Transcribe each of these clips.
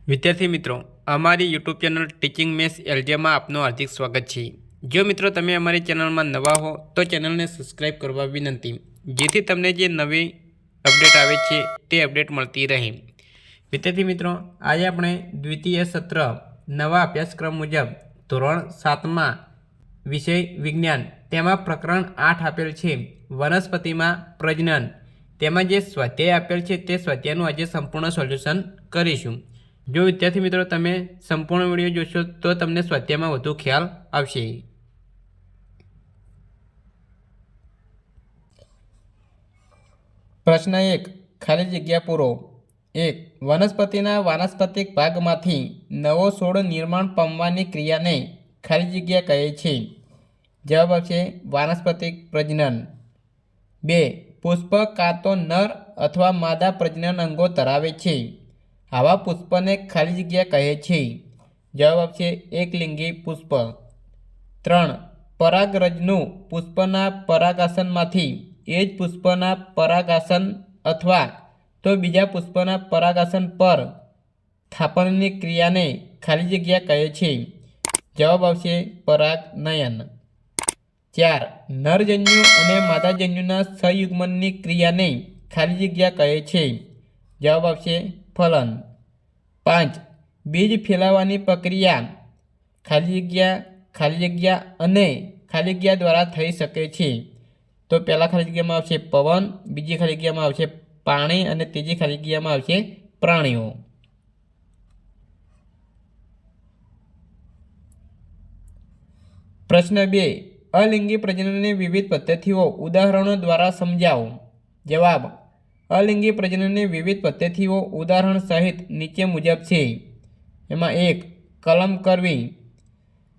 વિદ્યાર્થી મિત્રો, અમારી યુટ્યુબ ચેનલ ટીચિંગ મેથ્સ એલજેમાં આપનું હાર્દિક સ્વાગત છે। જો મિત્રો તમે અમારી ચેનલમાં નવા હો તો ચેનલને સબસ્ક્રાઈબ કરવા વિનંતી, જેથી તમને જે નવી અપડેટ આવે છે તે અપડેટ મળતી રહે। વિદ્યાર્થી મિત્રો, આજે આપણે દ્વિતીય સત્ર નવા અભ્યાસક્રમ મુજબ ધોરણ 7માં વિષય વિજ્ઞાન તેમાં પ્રકરણ 8 આપેલ છે વનસ્પતિમાં પ્રજનન। તેમાં જે સ્વાધ્યાય આપેલ છે તે સ્વાધ્યાયનું આજે સંપૂર્ણ સોલ્યુશન કરીશું। જો વિદ્યાર્થી મિત્રો તમે સંપૂર્ણ વિડીયો જોશો તો તમને સ્વાધ્યાયમાં વધુ ખ્યાલ આવશે। પ્રશ્ન 1, ખાલી જગ્યા પૂરો। 1. વનસ્પતિના વાનસ્પતિક ભાગમાંથી નવો છોડ નિર્માણ પામવાની ક્રિયાને ખાલી જગ્યા કહે છે। જવાબ આવશે વાનસ્પતિક પ્રજનન। 2. પુષ્પ કાં તો નર અથવા માદા પ્રજનન અંગો ધરાવે છે, આવા પુષ્પને ખાલી જગ્યા કહે છે। જવાબ આપશે એકલિંગી પુષ્પ। 3. પરાગરજનું પુષ્પના પરાગાસનમાંથી એ જ પુષ્પના પરાગાસન અથવા તો બીજા પુષ્પના પરાગાસન પર થાપણની ક્રિયાને ખાલી જગ્યા કહે છે। જવાબ આવશે પરાગનયન। 4. નરજન્યુ અને માદાજન્યુના સંયુગ્મનની ક્રિયાને ખાલી જગ્યા કહે છે। જવાબ આવશે ફલન। 5. બીજ ફેલાવાની પ્રક્રિયા ખાલી જગ્યા અને ખાલી જગ્યા દ્વારા થઈ શકે છે। તો પહેલા ખાલી જગ્યામાં આવશે પવન, બીજી ખાલી જગ્યામાં આવશે પાણી અને ત્રીજી ખાલી જગ્યામાં આવશે પ્રાણીઓ। પ્રશ્ન 2, અલિંગી પ્રજનનની વિવિધ પદ્ધતિઓ ઉદાહરણો દ્વારા સમજાવો। જવાબ, અલિંગી પ્રજનનની વિવિધ પદ્ધતિઓ ઉદાહરણ સહિત નીચે મુજબ છે। એમાં 1, કલમ કરવી।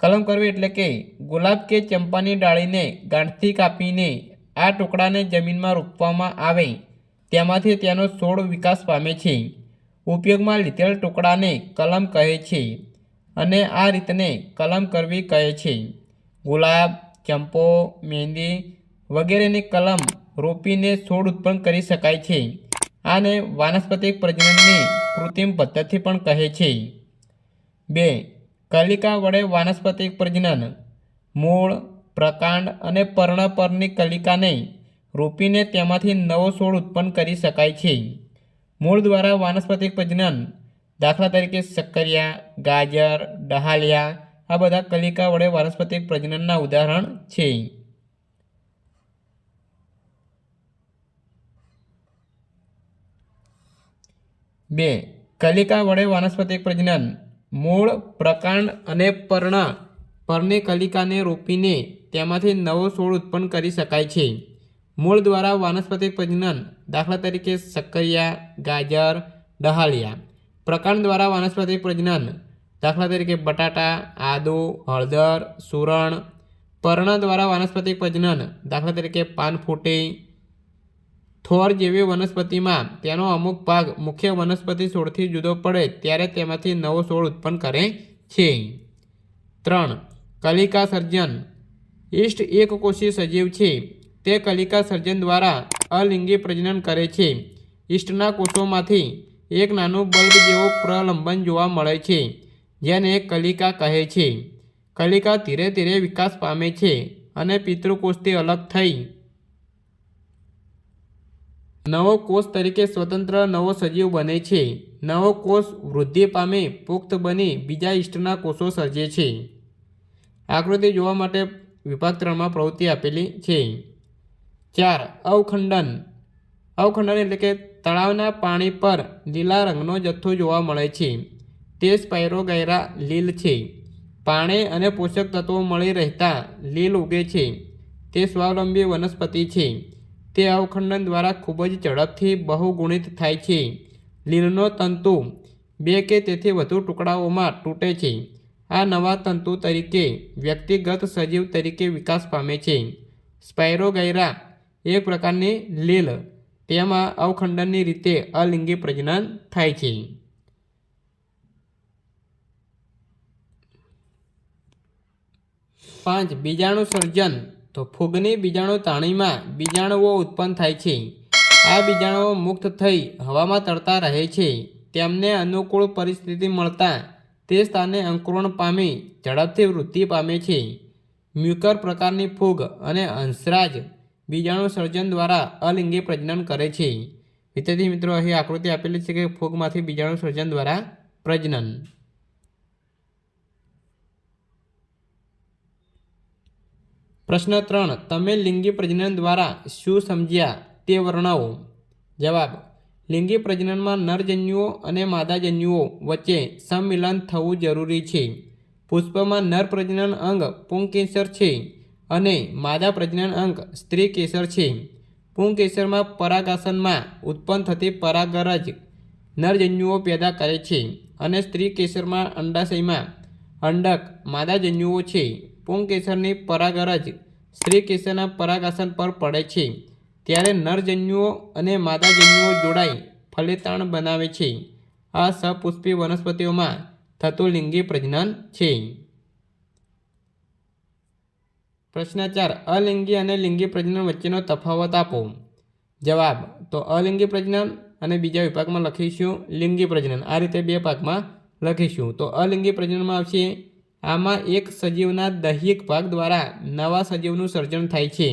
કલમ કરવી એટલે કે ગુલાબ કે ચંપાની ડાળીને ગાંઠથી કાપીને આ ટુકડાને જમીનમાં રોપવામાં આવે, તેમાંથી તેનો છોડ વિકાસ પામે છે। ઉપયોગમાં લીધેલ ટુકડાને કલમ કહે છે અને આ રીતને કલમ કરવી કહે છે। ગુલાબ, ચંપો, મહેંદી વગેરેની કલમ રોપીને છોડ ઉત્પન્ન કરી શકાય છે। આને વાનસ્પતિક પ્રજનનની કૃત્રિમ પદ્ધતિ પણ કહે છે। 2, કલિકા વડે વાનસ્પતિક પ્રજનન। મૂળ, પ્રકાંડ અને પર્ણ પરની કલિકાને રોપીને તેમાંથી નવો છોડ ઉત્પન્ન કરી શકાય છે। મૂળ દ્વારા વાનસ્પતિક પ્રજનન, દાખલા તરીકે શક્કરિયા, ગાજર, ડહાલિયા આ બધા કલિકા વડે વાનસ્પતિક પ્રજનનના ઉદાહરણ છે। 2, કલિકા વડે વાનસ્પતિક પ્રજનન। મૂળ, પ્રકાંડ અને પર્ણ પરની કલિકાને રોપીને તેમાંથી નવો છોડ ઉત્પન્ન કરી શકાય છે। મૂળ દ્વારા વાનસ્પતિક પ્રજનન, દાખલા તરીકે શક્કરિયા, ગાજર, ડહાલિયા। પ્રકાંડ દ્વારા વાનસ્પતિક પ્રજનન, દાખલા તરીકે બટાટા, આદુ, હળદર, સુરણ। પર્ણ દ્વારા વાનસ્પતિક પ્રજનન, દાખલા તરીકે પાનફૂટી। થોર જેવી વનસ્પતિમાં તેનો અમુક ભાગ મુખ્ય વનસ્પતિ છોડથી જુદો પડે ત્યારે તેમાંથી નવો છોડ ઉત્પન્ન કરે છે। 3, કલિકા સર્જન। ઈસ્ટ એકકોષી સજીવ છે, તે કલિકા સર્જન દ્વારા અલિંગી પ્રજનન કરે છે। ઈસ્ટના કોષોમાંથી એક નાનું બલ્બ જેવું પ્રલંબન જોવા મળે છે, જેને કલિકા કહે છે। કલિકા ધીરે ધીરે વિકાસ પામે છે અને પિતૃકોષથી અલગ થઈ નવો કોષ તરીકે સ્વતંત્ર નવો સજીવ બને છે। નવો કોષ વૃદ્ધિ પામે પુખ્ત બની બીજા ઈસ્ટના કોષો સર્જે છે। આકૃતિ જોવા માટે વિભાગ 3માં પ્રવૃત્તિ આપેલી છે। 4, અવખંડન। અવખંડન એટલે કે તળાવના પાણી પર લીલા રંગનો જથ્થો જોવા મળે છે, તે સ્પાયરોગાયરા લીલ છે। પાણી અને પોષક તત્વો મળી રહેતા લીલ ઉગે છે, તે સ્વાવલંબી વનસ્પતિ છે। તે અવખંડન દ્વારા ખૂબ જ ઝડપથી બહુગુણિત થાય છે। લીલનો તંતુ 2 કે તેથી વધુ ટુકડાઓમાં તૂટે છે। આ નવા તંતુ તરીકે વ્યક્તિગત સજીવ તરીકે વિકાસ પામે છે। સ્પાયરોગાયરા એક પ્રકારની લીલ, તેમાં અવખંડનની રીતે અલિંગી પ્રજનન થાય છે। 5, બીજાણુ સર્જન। તો ફૂગની બીજાણુ તાણીમાં બીજાણુઓ ઉત્પન્ન થાય છે। આ બીજાણુઓ મુક્ત થઈ હવામાં તરતા રહે છે, તેમને અનુકૂળ પરિસ્થિતિ મળતા તે સ્થાને અંકુરણ પામી ઝડપથી વૃદ્ધિ પામે છે. મ્યુકર પ્રકારની ફૂગ અને હંસરાજ બીજાણુ સર્જન દ્વારા અલિંગી પ્રજનન કરે છે. વિદ્યાર્થી મિત્રો, અહીં આકૃતિ આપેલી છે કે ફૂગમાંથી બીજાણુ સર્જન દ્વારા પ્રજનન. પ્રશ્ન 3. તમે લિંગી પ્રજનન દ્વારા શું સમજ્યા તે વર્ણવો. જવાબ: લિંગી પ્રજનનમાં નરજન્યુઓ અને માદાજન્યુઓ વચ્ચે સંમિલન થવું જરૂરી છે. પુષ્પમાં નર પ્રજનન અંગ પુંકેસર છે અને માદા પ્રજનન અંગ સ્ત્રીકેસર છે. પુંકેસરમાં પરાગાશનમાં ઉત્પન્ન થતી પરાગરજ નરજન્યુઓ પેદા કરે છે અને સ્ત્રીકેસરમાં અંડાશયમાં અંડક માદાજન્યુઓ છે. પુંકેસરની પરાગરજ સ્ત્રીકેસરના પરાગાશન પર પડે છે ત્યારે નરજન્યુઓ અને માદાજન્યુઓ જોડાઈ ફલિતાંડ બનાવે છે. આ સપુષ્પી વનસ્પતિઓમાં થતું લિંગી પ્રજનન છે. પ્રશ્ન 4. અલિંગી અને લિંગી પ્રજનન વચ્ચેનો તફાવત આપો. જવાબ: તો અલિંગી પ્રજનન અને બીજા વિભાગમાં લખીશું લિંગી પ્રજનન. આ રીતે બે ભાગમાં લખીશું. તો અલિંગી પ્રજનનમાં આવશે, આમાં એક સજીવના દૈહિક ભાગ દ્વારા નવા સજીવનું સર્જન થાય છે.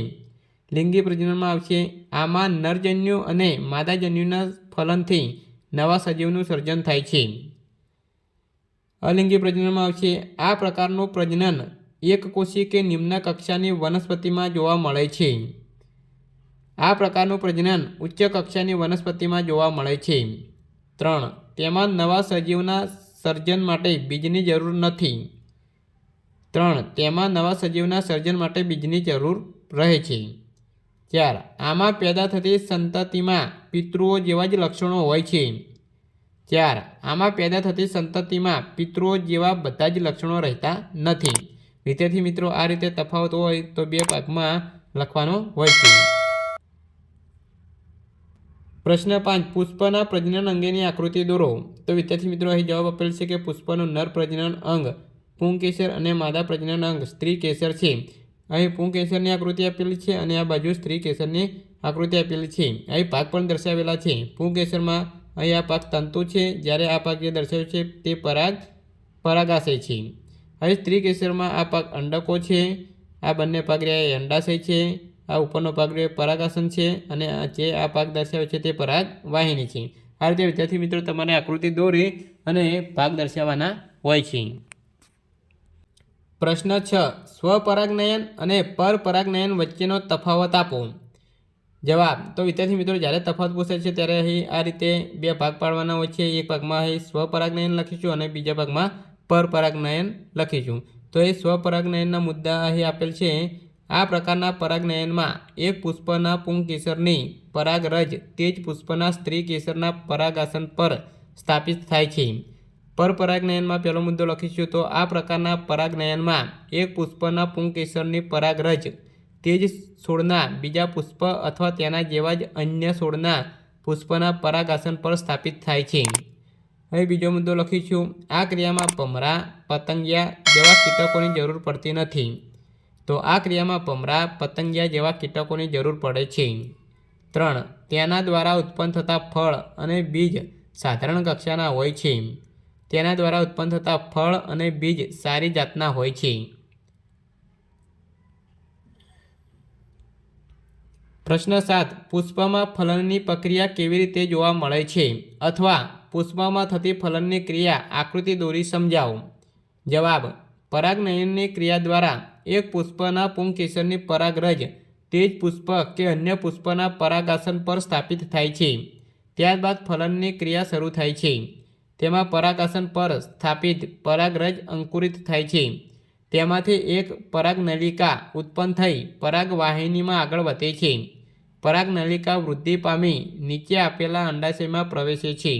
લિંગી પ્રજનનમાં આવશે, આમાં નરજન્યુ અને માદાજન્યુના ફલનથી નવા સજીવનું સર્જન થાય છે. અલિંગી પ્રજનનમાં આવશે, આ પ્રકારનું પ્રજનન એકકોષી કે નિમ્ન કક્ષાની વનસ્પતિમાં જોવા મળે છે. આ પ્રકારનું પ્રજનન ઉચ્ચ કક્ષાની વનસ્પતિમાં જોવા મળે છે. 3. તેમાં નવા સજીવના સર્જન માટે બીજની જરૂર નથી. 3. તેમાં નવા સજીવના સર્જન માટે બીજની જરૂર રહે છે. 4. આમાં પેદા થતી સંતતિમાં પિતૃઓ જેવા જ લક્ષણો હોય છે. 4. આમાં પેદા થતી સંતતિમાં પિતૃઓ જેવા બધા જ લક્ષણો રહેતા નથી. વિદ્યાર્થી મિત્રો, આ રીતે તફાવત હોય તો બે ભાગમાં લખવાનો હોય છે. પ્રશ્ન 5. પુષ્પના પ્રજનન અંગેની આકૃતિ દોરો. તો વિદ્યાર્થી મિત્રો, અહીં જવાબ આપેલ છે કે પુષ્પનું નર પ્રજનન અંગ પુંકેસર અને માદા પ્રજનન અંગ સ્ત્રીકેસર છે. અહીં પુંકેસરની આકૃતિ આપેલી છે અને આ બાજુ સ્ત્રીકેસરની આકૃતિ આપેલી છે. અહીં ભાગ પણ દર્શાવેલા છે. પુંકેસરમાં અહીં આ ભાગ તંતુ છે, જ્યારે આ ભાગ જે દર્શાવ્યો છે તે પરાગાશય છે. અહીં સ્ત્રીકેસરમાં આ ભાગ અંડકો છે, આ બંને ભાગ રહ્યા અંડાશય છે, આ ઉપરનો ભાગ રહ્યો પરાગાશન છે અને જે આ ભાગ દર્શાવ્યો છે તે પરાગ વાહિની છે. આ રીતે વિદ્યાર્થી મિત્રો તમારે આકૃતિ દોરી અને ભાગ દર્શાવવાના હોય છે. પ્રશ્ન 6. સ્વપરાગનયન અને પરપરાગનયન વચ્ચેનો તફાવત આપો. જવાબ: તો વિદ્યાર્થી મિત્રો, જ્યારે તફાવત પૂછે છે ત્યારે અહીં આ રીતે બે ભાગ પાડવાના હોય છે. એક ભાગમાં અહીં સ્વપરાગનયન લખીશું અને બીજા ભાગમાં પરપરાગનયન લખીશું. તો એ સ્વપરાગનયનના મુદ્દા અહીં આપેલ છે. આ પ્રકારના પરાગનયનમાં એક પુષ્પના પુંકેસરની પરાગરજ તે જ પુષ્પના સ્ત્રીકેસરના પરાગાશન પર સ્થાપિત થાય છે. પરપરાગનયનમાં પહેલો મુદ્દો લખીશું. તો આ પ્રકારના પરાગનયનમાં એક પુષ્પના પુંકેસરની પરાગરજ તે જ છોડના બીજા પુષ્પ અથવા તેના જેવા જ અન્ય છોડના પુષ્પના પરાગાશન પર સ્થાપિત થાય છે. અહીં બીજો મુદ્દો લખીશું. આ ક્રિયામાં ભમરા, પતંગિયા જેવા કીટકોની જરૂર પડતી નથી. તો આ ક્રિયામાં ભમરા, પતંગિયા જેવા કીટકોની જરૂર પડે છે. 3. તેના દ્વારા ઉત્પન્ન થતા ફળ અને બીજ સાધારણ કક્ષાના હોય છે. તેના દ્વારા ઉત્પન્ન થતા ફળ અને બીજ સારી જાતના હોય છે. પ્રશ્ન 7. પુષ્પમાં ફલનની પ્રક્રિયા કેવી રીતે જોવા મળે છે? અથવા પુષ્પમાં થતી ફલનની ક્રિયા આકૃતિ દોરી સમજાવો. જવાબ: પરાગનયનની ક્રિયા દ્વારા એક પુષ્પના પુંકેસરની પરાગરજ તે જ પુષ્પ કે અન્ય પુષ્પના પરાગાશન પર સ્થાપિત થાય છે. ત્યારબાદ ફલનની ક્રિયા શરૂ થાય છે. તેમાં પરાગાશન પર સ્થાપિત પરાગરજ અંકુરિત થાય છે. તેમાંથી એક પરાગનલિકા ઉત્પન્ન થઈ પરાગવાહિનીમાં આગળ વધે છે. પરાગનલિકા વૃદ્ધિ પામી નીચે આપેલા અંડાશયમાં પ્રવેશે છે.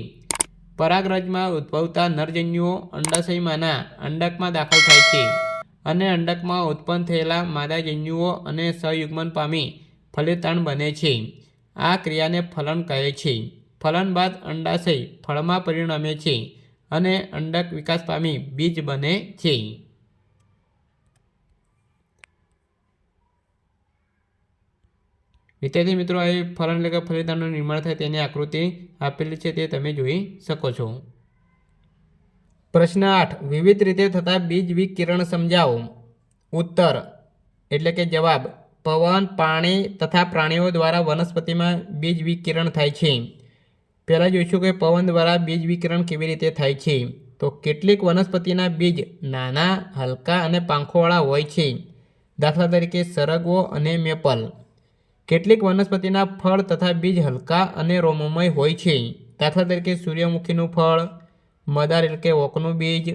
પરાગરજમાં ઉદ્ભવતા નરજન્યુઓ અંડાશયમાંના અંડકમાં દાખલ થાય છે અને અંડકમાં ઉત્પન્ન થયેલા માદાજન્યુઓ અને સહયુગ્મન પામી ફલિતાંડ બને છે. આ ક્રિયાને ફલન કહે છે. ફલન બાદ અંડાશય ફળમાં પરિણમે છે અને અંડક વિકાસ પામી બીજ બને છે. વિદ્યાર્થી મિત્રો, આ ફલન એટલે કે ફલિતાંડનું નિર્માણ થાય તેની આકૃતિ આપેલી છે તે તમે જોઈ શકો છો. પ્રશ્ન 8. વિવિધ રીતે થતા બીજ વિકિરણ સમજાવો. ઉત્તર એટલે કે જવાબ: પવન, પાણી તથા પ્રાણીઓ દ્વારા વનસ્પતિમાં બીજ વિકિરણ થાય છે. પહેલાં જોઈશું કે પવન દ્વારા બીજ વિકિરણ કેવી રીતે થાય છે. તો કેટલીક વનસ્પતિના બીજ નાના, હલકા અને પાંખોવાળા હોય છે. દાખલા તરીકે સરગવો અને મેપલ. કેટલીક વનસ્પતિના ફળ તથા બીજ હલકા અને રોમમય હોય છે. દાખલા તરીકે સૂર્યમુખીનું ફળ, મદાર એટલે કે ઓકનું બીજ.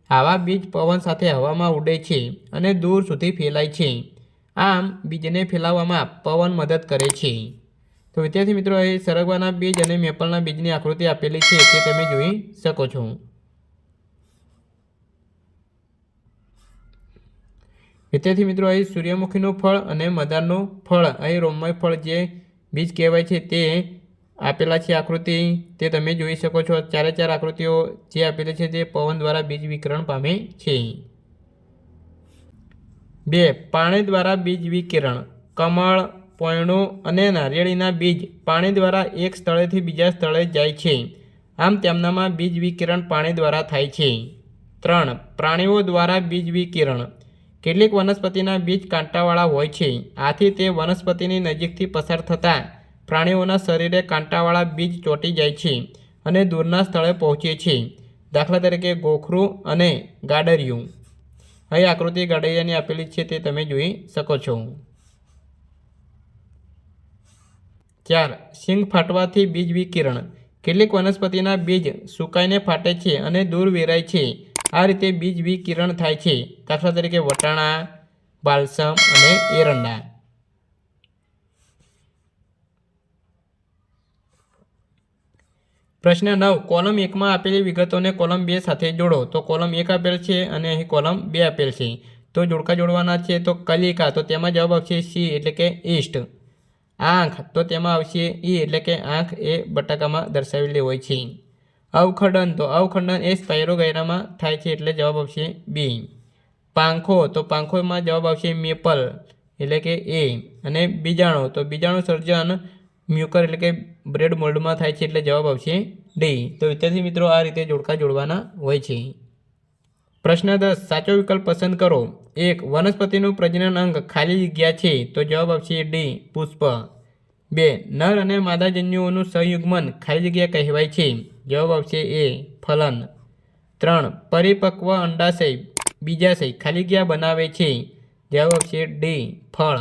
આવા બીજ પવન સાથે હવામાં ઉડે છે અને દૂર સુધી ફેલાય છે. આમ બીજને ફેલાવવામાં પવન મદદ કરે છે. તો વિદ્યાર્થી મિત્રો, એ સરગવાના બીજ અને મેપલના બીજની આકૃતિ આપેલી છે તે તમે જોઈ શકો છો. વિદ્યાર્થી મિત્રો, અહીં સૂર્યમુખીનું ફળ અને મદારનું ફળ, અહીં રોમમય ફળ જે બીજ કહેવાય છે તે આપેલા છે આકૃતિ તે તમે જોઈ શકો છો. ચારે ચાર આકૃતિઓ જે આપેલી છે તે પવન દ્વારા બીજ વિકિરણ પામે છે. 2. પાણી દ્વારા બીજ વિકિરણ. કમળ, પોયણું અને નારિયેળીના બીજ પાણી દ્વારા એક સ્થળેથી બીજા સ્થળે જાય છે. આમ તેમનામાં બીજ વિકિરણ પાણી દ્વારા થાય છે. 3. પ્રાણીઓ દ્વારા બીજ વિકિરણ. કેટલીક વનસ્પતિના બીજ કાંટાવાળા હોય છે. આથી તે વનસ્પતિની નજીકથી પસાર થતાં પ્રાણીઓના શરીરે કાંટાવાળા બીજ ચોંટી જાય છે અને દૂરના સ્થળે પહોંચે છે. દાખલા તરીકે ગોખરું અને ગાડરિયું. અહીં આકૃતિ ગાડરિયાની આપેલી છે તે તમે જોઈ શકો છો. 4. શીંગ ફાટવાથી બીજ વિકિરણ. કેટલીક વનસ્પતિના બીજ સુકાઈને ફાટે છે અને દૂર વેરાય છે. આ રીતે બીજ વિકિરણ થાય છે. દાખલા તરીકે વટાણા, બાલસમ અને એરંડા. પ્રશ્ન 9. કોલમ 1માં આપેલી વિગતોને કોલમ 2 સાથે જોડો. તો કોલમ 1 આપેલ છે અને અહીં કોલમ 2 આપેલ છે. તો જોડકા જોડવાના છે. તો કલિકા, તો તેમાં જવાબ આવશે સી એટલે કે ઈસ્ટ. આંખ, તો તેમાં આવશે ઈ એટલે કે આંખ એ બટાકામાં દર્શાવેલી હોય છે. અવખંડન, તો અવખંડન એ સ્પાયરોગાયરામાં થાય છે એટલે જવાબ આવશે બી. પાંખો, તો પાંખોમાં જવાબ આવશે મેપલ એટલે કે એ. અને બીજાણુ, તો બીજાણુ સર્જન મ્યુકર એટલે કે બ્રેડ મોલ્ડમાં થાય છે એટલે જવાબ આવશે ડી. તો વિદ્યાર્થી મિત્રો, આ રીતે જોડકા જોડવાના હોય છે. પ્રશ્ન 10. સાચો વિકલ્પ પસંદ કરો. 1. વનસ્પતિનું પ્રજનન અંગ ખાલી જગ્યા છે. તો જવાબ આવશે ડી, પુષ્પ. 2. નર અને માદાજન્યુઓનું સંયુગ્મન ખાલી જગ્યા કહેવાય છે. જવાબ આવશે એ, ફલન. 3. પરિપક્વ અંડાશય બીજાશય ખાલી જગ્યા બનાવે છે. જવાબ આવશે ડી, ફળ.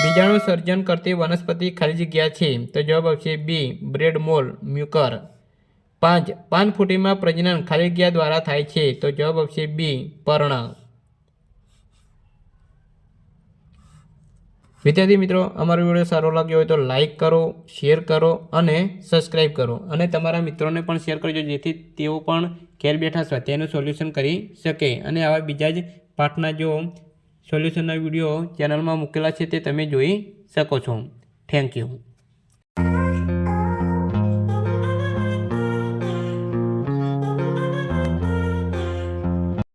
બીજાણુ સર્જન કરતી વનસ્પતિ ખાલી જગ્યા છે. તો જવાબ આવશે બી, બ્રેડ મોલ્ડ, મ્યુકર. 5. પાનફૂટીમાં પ્રજનન ખાલી જગ્યા દ્વારા થાય છે. તો જવાબ આવશે બી, પર્ણ. વિદ્યાર્થી મિત્રો, અમારો વિડીયો સારો લાગ્યો હોય તો લાઇક કરો, શેર કરો અને સબસ્ક્રાઈબ કરો. અને તમારા મિત્રોને પણ શેર કરજો જેથી તેઓ પણ ઘેર બેઠા સ્વાધ્યાયનું સોલ્યુશન કરી શકે. અને આવા બીજા જ પાઠના જો સોલ્યુશનના વિડીયો ચેનલમાં મૂકેલા છે તે તમે જોઈ શકો છો. Thank you.